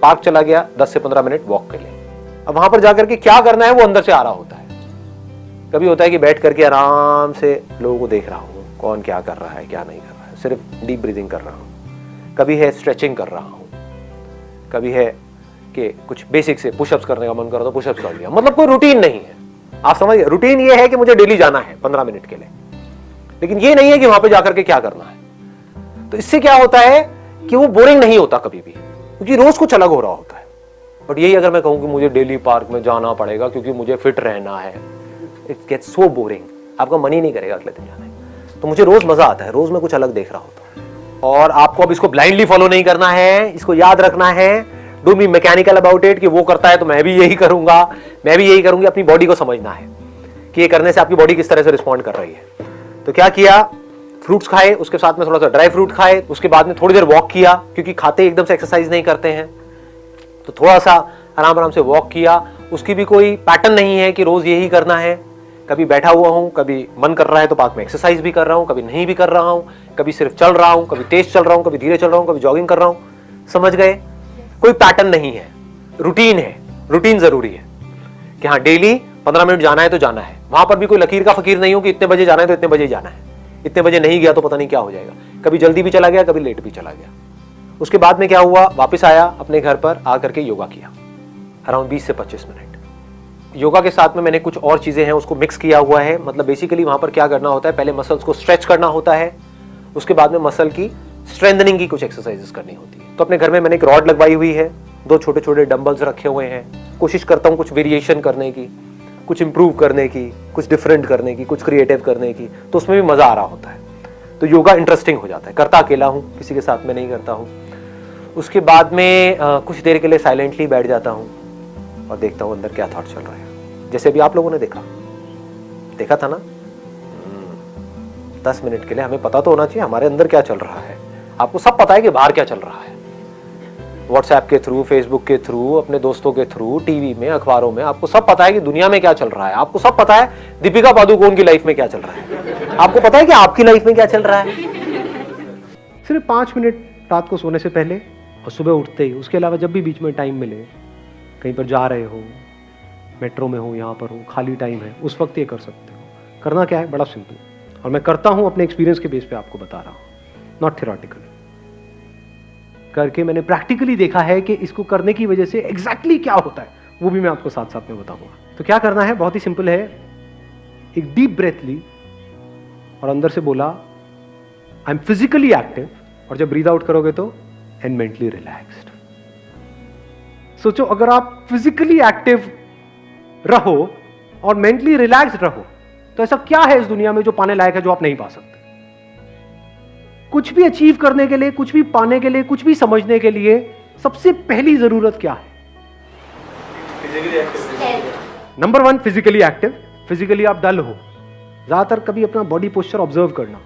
Park चला गया 10 से 15 मिनट वॉक के लिए। अब वहां पर जाकर के क्या करना है वो अंदर से आ रहा होता है। कभी होता है कि बैठ करके आराम से लोगों को देख रहा हूँ, कौन क्या कर रहा है क्या नहीं कर रहा है, सिर्फ डीप ब्रीदिंग कर रहा हूँ। कभी है स्ट्रेचिंग कर रहा हूँ, कभी है कि कुछ बेसिक से पुशअप्स करने का मन कर रहा तो पुशअप्स कर लिया। मतलब कोई रूटीन नहीं है। आप समझिए, रूटीन ये है कि मुझे डेली जाना है 15 मिनट के लिए, लेकिन ये नहीं है कि वहां पे जाकर के क्या करना है। तो इससे क्या होता है कि वो बोरिंग नहीं होता कभी भी, क्योंकि रोज कुछ अलग हो रहा होता है। बट यही अगर मैं कहूं कि मुझे डेली पार्क में जाना पड़ेगा क्योंकि मुझे फिट रहना है, इट गेट्स सो बोरिंग। आपका मन ही नहीं करेगा अगले दिन जाने। तो मुझे रोज मजा आता है, रोज मैं कुछ अलग देख रहा होता हूं। और आपको अब इसको ब्लाइंडली फॉलो नहीं करना है, इसको याद रखना है। Don't be mechanical about it कि वो करता है तो मैं भी यही करूंगा, मैं भी यही करूंगी। अपनी बॉडी को समझना है कि ये करने से आपकी बॉडी किस तरह से रिस्पॉन्ड कर रही है। तो क्या किया, फ्रूट्स खाए, उसके साथ में थोड़ा सा ड्राई फ्रूट खाए, उसके बाद में थोड़ी देर वॉक किया, क्योंकि खाते एकदम से एक्सरसाइज नहीं करते हैं। तो थोड़ा सा आराम आराम से वॉक किया। उसकी भी कोई पैटर्न नहीं है कि रोज यही करना है। कभी बैठा हुआ हूं, कभी मन कर रहा है तो पार्क में एक्सरसाइज भी कर रहा हूं, कभी नहीं भी कर रहा हूं, कभी सिर्फ चल रहा हूं, कभी तेज चल रहा हूं, कभी धीरे चल रहा हूं, कभी जॉगिंग कर रहा हूं। समझ गए? कोई पैटर्न नहीं है, रूटीन है। रूटीन जरूरी है कि हाँ डेली 15 मिनट जाना है तो जाना है। वहां पर भी कोई लकीर का फकीर नहीं हो कि इतने बजे जाना है तो इतने बजे जाना है, इतने बजे नहीं गया तो पता नहीं क्या हो जाएगा। कभी जल्दी भी चला गया, कभी लेट भी चला गया। उसके बाद में क्या हुआ, वापस आया अपने घर पर, आकर के योगा किया अराउंड 20 से 25 मिनट। योगा के साथ में मैंने कुछ और चीजें हैं उसको मिक्स किया हुआ है। मतलब बेसिकली वहां पर क्या करना होता है, पहले मसल्स को स्ट्रेच करना होता है, उसके बाद में मसल की स्ट्रेंथनिंग की कुछ एक्सरसाइजेस करनी होती है। तो अपने घर में मैंने एक रॉड लगवाई हुई है, 2 छोटे छोटे डंबल्स रखे हुए हैं। कोशिश करता हूँ कुछ वेरिएशन करने की, कुछ इंप्रूव करने की, कुछ डिफरेंट करने की, कुछ क्रिएटिव करने की। तो उसमें भी मजा आ रहा होता है। तो योगा इंटरेस्टिंग हो जाता है। करता अकेला हूँ, किसी के साथ में नहीं करता हूँ। उसके बाद में कुछ देर के लिए साइलेंटली बैठ जाता हूँ और देखता हूँ अंदर क्या थॉट चल रहा है। जैसे अभी आप लोगों ने देखा था ना, 10 मिनट के लिए हमें पता तो होना चाहिए हमारे अंदर क्या चल रहा है। आपको सब पता है कि बाहर क्या चल रहा है, व्हाट्सएप के थ्रू, फेसबुक के थ्रू, अपने दोस्तों के थ्रू, टीवी में, अखबारों में, आपको सब पता है कि दुनिया में क्या चल रहा है। आपको सब पता है दीपिका पादुकोण की लाइफ में क्या चल रहा है। आपको पता है कि आपकी लाइफ में क्या चल रहा है। सिर्फ 5 मिनट रात को सोने से पहले और सुबह उठते ही। उसके अलावा जब भी बीच में टाइम मिले, कहीं पर जा रहे हो, मेट्रो में हो, यहाँ पर हो, खाली टाइम है, उस वक्त ये कर सकते हो। करना क्या है, बड़ा सिंपल, और मैं करता हूं अपने एक्सपीरियंस के बेस पे आपको बता रहा हूं, नॉट थियोरेटिकली। करके मैंने प्रैक्टिकली देखा है कि इसको करने की वजह से एग्जैक्टली क्या होता है, वो भी मैं आपको साथ साथ में बताऊंगा। तो क्या करना है, बहुत ही सिंपल है। एक डीप ब्रेथ ली और अंदर से बोला आई एम फिजिकली एक्टिव, और जब ब्रीद आउट करोगे तो एंड मेंटली रिलैक्स्ड। सोचो अगर आप फिजिकली एक्टिव रहो और मेंटली रिलैक्स्ड रहो तो ऐसा क्या है इस दुनिया में जो पाने लायक है, जो आप नहीं पा सकते। कुछ भी अचीव करने के लिए, कुछ भी पाने के लिए, कुछ भी समझने के लिए सबसे पहली जरूरत क्या है? Number 1 physically active. फिजिकली आप डल हो, ज्यादातर कभी अपना बॉडी पोस्चर ऑब्जर्व करना,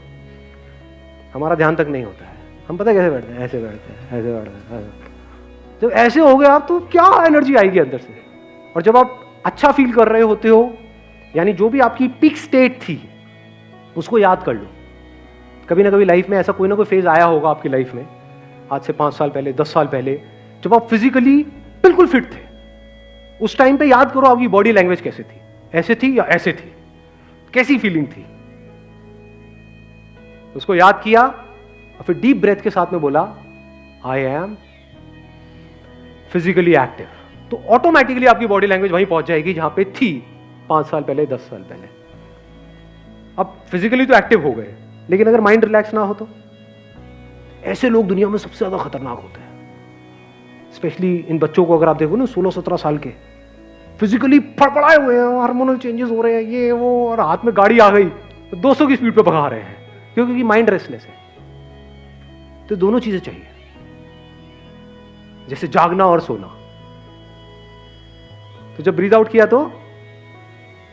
हमारा ध्यान तक नहीं होता है। हम पता है कैसे बैठते हैं, ऐसे बैठते हैं, ऐसे बैठते हैं। जब ऐसे हो गए आप तो क्या एनर्जी आएगी अंदर से। और जब आप अच्छा फील कर रहे होते हो, यानी जो भी आपकी पीक स्टेट थी उसको याद कर लो। कभी ना कभी लाइफ में ऐसा कोई ना कोई फेज आया होगा आपकी लाइफ में, आज से 5 साल पहले, 10 साल पहले, जब आप फिजिकली बिल्कुल फिट थे। उस टाइम पे याद करो आपकी बॉडी लैंग्वेज कैसे थी, ऐसे थी या ऐसे थी, कैसी फीलिंग थी। उसको याद किया और फिर डीप ब्रेथ के साथ में बोला आई एम फिजिकली एक्टिव। तो ऑटोमेटिकली आपकी बॉडी लैंग्वेज वहीं पहुंच जाएगी जहां पे थी 5 साल पहले, 10 साल पहले। अब फिजिकली तो एक्टिव हो गए, लेकिन अगर माइंड रिलैक्स ना हो तो ऐसे लोग दुनिया में सबसे ज्यादा खतरनाक होते हैं। स्पेशली इन बच्चों को अगर आप देखो ना, 16-17 साल के, फिजिकली फड़फड़ाए हुए हैं, हार्मोनल चेंजेस हो रहे हैं, ये वो, और हाथ में गाड़ी आ गई तो 200 की स्पीड पे भगा रहे हैं, क्योंकि माइंड रेस्टलेस है। तो दोनों चीजें चाहिए, जैसे जागना और सोना। तो जब ब्रीद आउट किया तो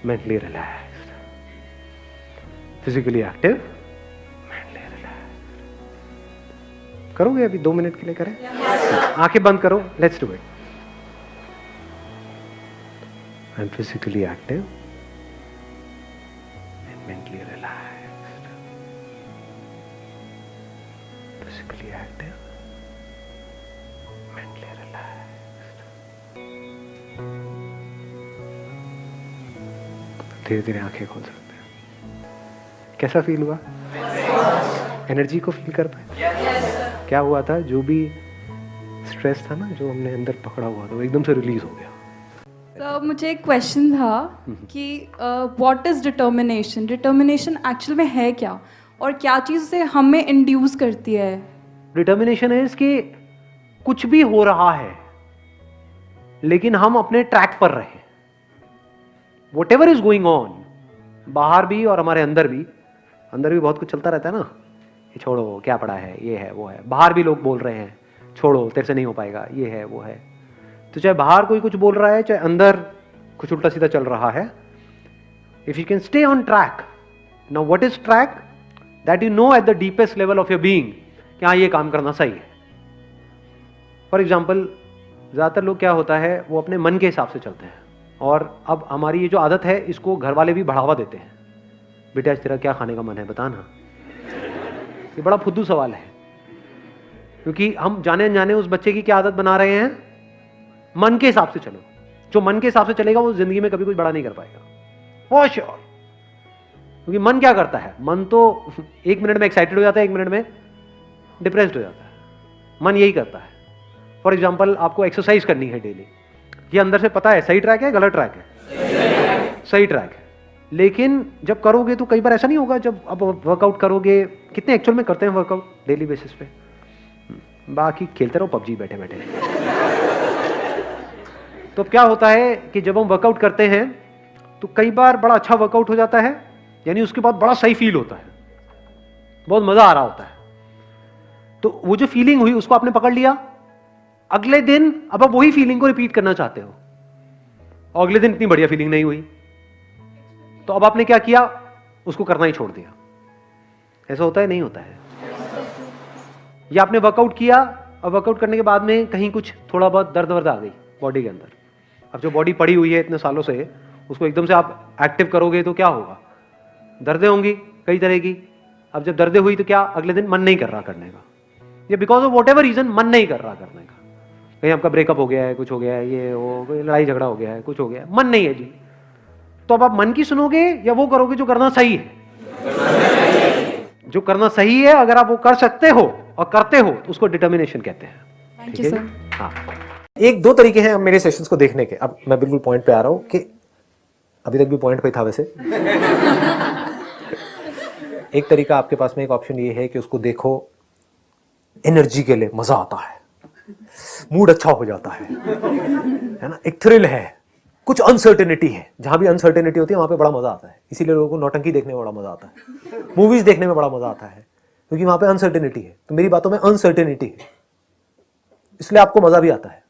mentally relaxed, physically active, mentally relaxed. करोगे अभी 2 मिनट के लिए करें? आंखें बंद करो, let's do it. I am physically active and mentally relaxed, physically active, mentally relaxed. धीरे धीरे आंखें खोल सकते हैं। कैसा फील हुआ? एनर्जी को फील कर पाए? क्या हुआ था? जो भी स्ट्रेस था ना, जो हमने अंदर पकड़ा हुआ था, वो एकदम से रिलीज हो गया। तो मुझे एक क्वेश्चन था कि what is determination? Determination actual में है क्या, और क्या चीज़ से हमें इंड्यूस करती है? डिटर्मिनेशन है कि कुछ भी हो रहा है लेकिन हम अपने ट्रैक पर रहे। What ever is going on, बाहर भी और हमारे अंदर भी बहुत कुछ चलता रहता है ना। ये छोड़ो, क्या पड़ा है, ये है वो है। बाहर भी लोग बोल रहे हैं छोड़ो, तेरे से नहीं हो पाएगा, ये है वो है। तो चाहे बाहर कोई कुछ बोल रहा है, चाहे अंदर कुछ उल्टा सीधा चल रहा है, if you can stay on track. Now what is track? That you know at the deepest level of your being कि हाँ, ये काम करना सही है। फॉर एग्जाम्पल, ज्यादातर लोग क्या होता है, वो अपने मन के हिसाब से चलते हैं। और अब हमारी ये जो आदत है, इसको घर वाले भी बढ़ावा देते हैं। बेटा आज तेरा क्या खाने का मन है, बता ना। ये बड़ा फुद्दू सवाल है, क्योंकि हम जाने अनजाने उस बच्चे की क्या आदत बना रहे हैं, मन के हिसाब से चलो। जो मन के हिसाब से चलेगा वो जिंदगी में कभी कुछ बड़ा नहीं कर पाएगा, फॉर श्योर। क्योंकि मन क्या करता है, मन तो 1 मिनट में एक्साइटेड हो जाता है, 1 मिनट में डिप्रेस्ड हो जाता है। मन यही करता है। फॉर एग्जाम्पल, आपको एक्सरसाइज करनी है डेली, ये अंदर से पता है सही ट्रैक है गलत ट्रैक है, सही ट्रैक है। लेकिन जब करोगे तो कई बार ऐसा नहीं होगा। जब अब वर्कआउट करोगे, कितने एक्चुअल में करते हैं वर्कआउट डेली बेसिस पे? बाकी खेलते रहो पबजी बैठे बैठे। तो क्या होता है कि जब हम वर्कआउट करते हैं तो कई बार बड़ा अच्छा वर्कआउट हो जाता है, यानी उसके बाद बड़ा सही फील होता है, बहुत मजा आ रहा होता है। तो वो जो फीलिंग हुई उसको आपने पकड़ लिया। अगले दिन अब आप वही फीलिंग को रिपीट करना चाहते हो, और अगले दिन इतनी बढ़िया फीलिंग नहीं हुई, तो अब आपने क्या किया, उसको करना ही छोड़ दिया। ऐसा होता है नहीं होता है? या आपने वर्कआउट किया, और वर्कआउट करने के बाद में कहीं कुछ थोड़ा बहुत दर्द वर्द आ गई बॉडी के अंदर। अब जो बॉडी पड़ी हुई है इतने सालों से, उसको एकदम से आप एक्टिव करोगे तो क्या होगा? दर्दें होंगी कई तरह की। अब जब दर्दें हुई तो क्या, अगले दिन मन नहीं कर रहा करने का, या because of whatever reason मन नहीं कर रहा करने का। कहीं आपका ब्रेकअप हो गया है, कुछ हो गया है, ये वो कोई लड़ाई झगड़ा हो गया है, कुछ हो गया है, मन नहीं है जी। तो अब आप मन की सुनोगे या वो करोगे जो करना सही है? जो करना सही है, अगर आप वो कर सकते हो और करते हो तो उसको डिटर्मिनेशन कहते हैं। Thank you sir. हाँ, 1-2 तरीके हैं मेरे सेशंस को देखने के। अब मैं बिल्कुल पॉइंट पे आ रहा हूं कि अभी तक भी पॉइंट पे था वैसे। एक तरीका आपके पास में, एक ऑप्शन ये है कि उसको देखो एनर्जी के लिए, मजा आता है, मूड अच्छा हो जाता है ना, एक थ्रिल है, कुछ अनसर्टेनिटी है। जहां भी अनसर्टेनिटी होती है वहां पे बड़ा मजा आता है। इसीलिए लोगों को नौटंकी देखने में बड़ा मजा आता है, मूवीज देखने में बड़ा मजा आता है, क्योंकि वहां पे अनसर्टेनिटी है। तो मेरी बातों में अनसर्टेनिटी है, इसलिए आपको मजा भी आता है।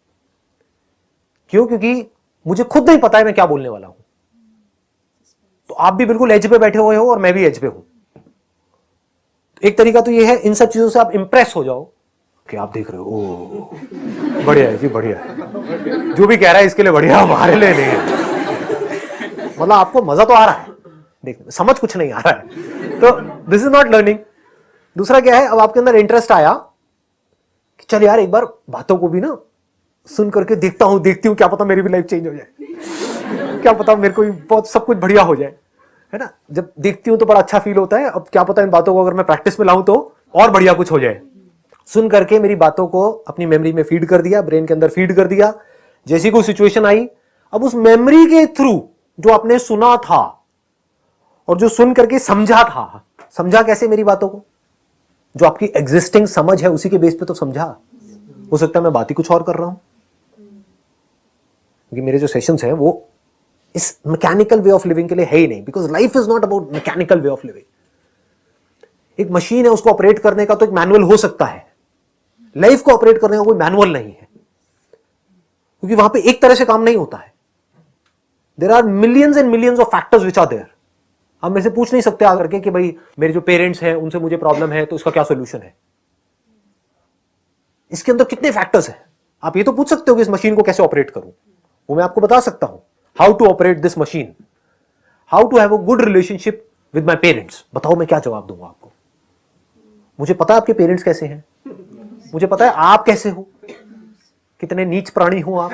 क्यों? क्योंकि मुझे खुद नहीं पता है मैं क्या बोलने वाला हूं। तो आप भी बिल्कुल एज पे बैठे हुए हो और मैं भी एज पे हूं। एक तरीका तो ये है, इन सब चीजों से आप इंप्रेस हो जाओ कि आप देख रहे हो, ओ बढ़िया है जी, बढ़िया है, जो भी कह रहा है इसके लिए बढ़िया, हमारे लिए नहीं है। मतलब आपको मजा तो आ रहा है देखने, समझ कुछ नहीं आ रहा है, तो दिस इज नॉट लर्निंग। दूसरा क्या है, अब आपके अंदर इंटरेस्ट आया कि चल यार एक बार बातों को भी ना सुन करके देखता हूं, देखती हूं, क्या पता मेरी भी लाइफ चेंज हो जाए, क्या पता मेरे को भी बहुत सब कुछ बढ़िया हो जाए, है ना। जब देखती हूं तो बड़ा अच्छा फील होता है। अब क्या पता इन बातों को अगर मैं प्रैक्टिस में लाऊं तो और बढ़िया कुछ हो जाए। सुन करके मेरी बातों को अपनी मेमोरी में फीड कर दिया, ब्रेन के अंदर फीड कर दिया। जैसी कोई सिचुएशन आई, अब उस मेमोरी के थ्रू जो आपने सुना था और जो सुन करके समझा था, समझा कैसे मेरी बातों को? जो आपकी एग्जिस्टिंग समझ है उसी के बेस पे तो समझा। हो सकता है मैं बात ही कुछ और कर रहा हूं, क्योंकि मेरे जो सेशंस हैं वो इस मैकेनिकल वे ऑफ लिविंग के लिए है ही नहीं। Because life is not about mechanical way of living. एक मशीन है, उसको ऑपरेट करने का तो एक मैनुअल हो सकता है, लाइफ को ऑपरेट करने का कोई मैनुअल नहीं है, क्योंकि वहां पे एक तरह से काम नहीं होता है। There are millions and millions of factors which are there. आप मेरे से पूछ नहीं सकते आकर के कि भाई मेरे जो पेरेंट्स हैं उनसे मुझे प्रॉब्लम है तो इसका क्या सोल्यूशन है। इसके अंदर कितने फैक्टर्स हैं। आप ये तो पूछ सकते हो कि इस मशीन को कैसे ऑपरेट करूं, वो मैं आपको बता सकता हूं। How to operate this machine, how to have a good relationship with my parents. बताओ मैं क्या जवाब दूंगा आपको। मुझे पता है आपके पेरेंट्स कैसे हैं, मुझे पता है आप कैसे हो, कितने नीच प्राणी हो आप,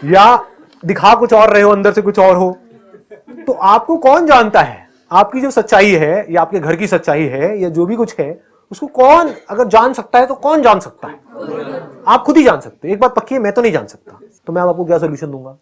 या दिखा कुछ और रहे हो, अंदर से कुछ और हो। तो आपको कौन जानता है? आपकी जो सच्चाई है या आपके घर की सच्चाई है या जो भी कुछ है, उसको कौन अगर जान सकता है तो कौन जान सकता है? आप खुद ही जान सकते हो। एक बात पक्की है, मैं तो नहीं जान सकता। तो मैं आपको क्या सोल्यूशन दूंगा?